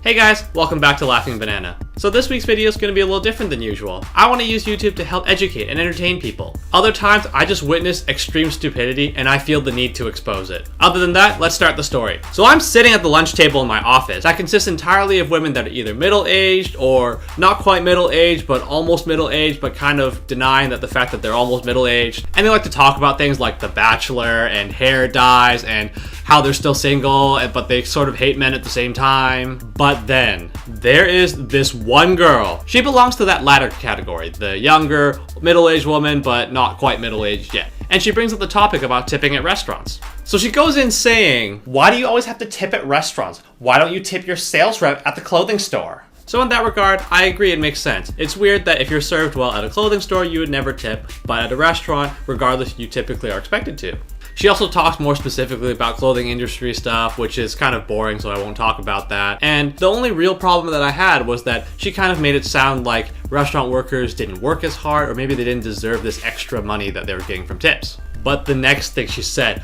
Hey guys, welcome back to Laughing Banana. So this week's video is going to be a little different than usual. I want to use YouTube to help educate and entertain people. Other times, I just witness extreme stupidity and I feel the need to expose it. Other than that, let's start the story. So I'm sitting at the lunch table in my office. That consists entirely of women that are either middle-aged or not quite middle-aged, but almost middle-aged, but kind of denying that the fact that they're almost middle-aged. And they like to talk about things like The Bachelor and hair dyes and how they're still single, but they sort of hate men at the same time. But then, there is this one girl. She belongs to that latter category, the younger, middle-aged woman, but not quite middle-aged yet. And she brings up the topic about tipping at restaurants. So she goes in saying, why do you always have to tip at restaurants? Why don't you tip your sales rep at the clothing store? So in that regard, I agree, it makes sense. It's weird that if you're served well at a clothing store, you would never tip, but at a restaurant, regardless, you typically are expected to. She also talks more specifically about clothing industry stuff, which is kind of boring, so I won't talk about that. And the only real problem that I had was that she kind of made it sound like restaurant workers didn't work as hard, or maybe they didn't deserve this extra money that they were getting from tips. But the next thing she said,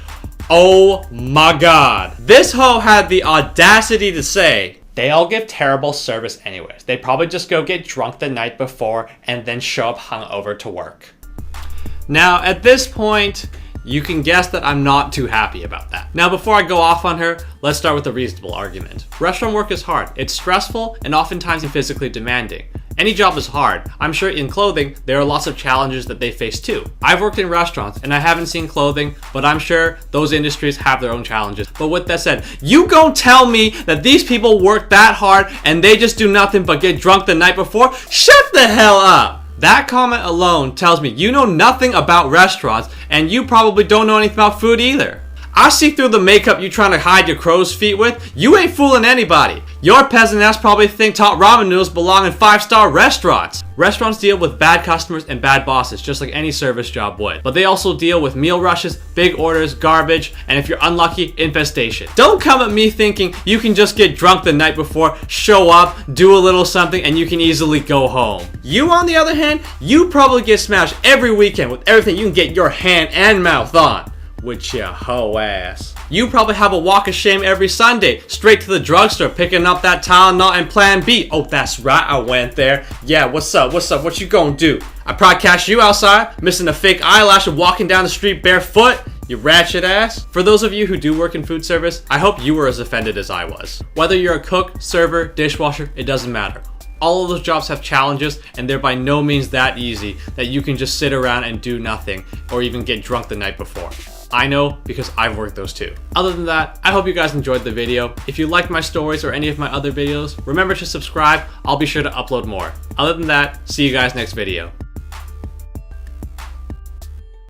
oh my god. This hoe had the audacity to say, they all give terrible service anyways. They probably just go get drunk the night before and then show up hungover to work. Now, at this point, you can guess that I'm not too happy about that. Now, before I go off on her, let's start with a reasonable argument. Restaurant work is hard. It's stressful and oftentimes physically demanding. Any job is hard. I'm sure in clothing, there are lots of challenges that they face too. I've worked in restaurants and I haven't seen clothing, but I'm sure those industries have their own challenges. But with that said, you gon' tell me that these people work that hard and they just do nothing but get drunk the night before? Shut the hell up! That comment alone tells me you know nothing about restaurants and you probably don't know anything about food either. I see through the makeup you trying to hide your crow's feet with. You ain't fooling anybody. Your peasant ass probably think top ramen noodles belong in 5-star restaurants. Restaurants deal with bad customers and bad bosses, just like any service job would. But they also deal with meal rushes, big orders, garbage, and if you're unlucky, infestation. Don't come at me thinking you can just get drunk the night before, show up, do a little something, and you can easily go home. You, on the other hand, you probably get smashed every weekend with everything you can get your hand and mouth on. With your hoe ass. You probably have a walk of shame every Sunday, straight to the drugstore, picking up that Tylenol and Plan B. Oh, that's right, I went there. Yeah, what's up, what you gonna do? I probably catch you outside, missing a fake eyelash and walking down the street barefoot, you ratchet ass. For those of you who do work in food service, I hope you were as offended as I was. Whether you're a cook, server, dishwasher, it doesn't matter. All of those jobs have challenges, and they're by no means that easy that you can just sit around and do nothing, or even get drunk the night before. I know because I've worked those too. Other than that, I hope you guys enjoyed the video. If you liked my stories or any of my other videos, remember to subscribe. I'll be sure to upload more. Other than that, see you guys next video.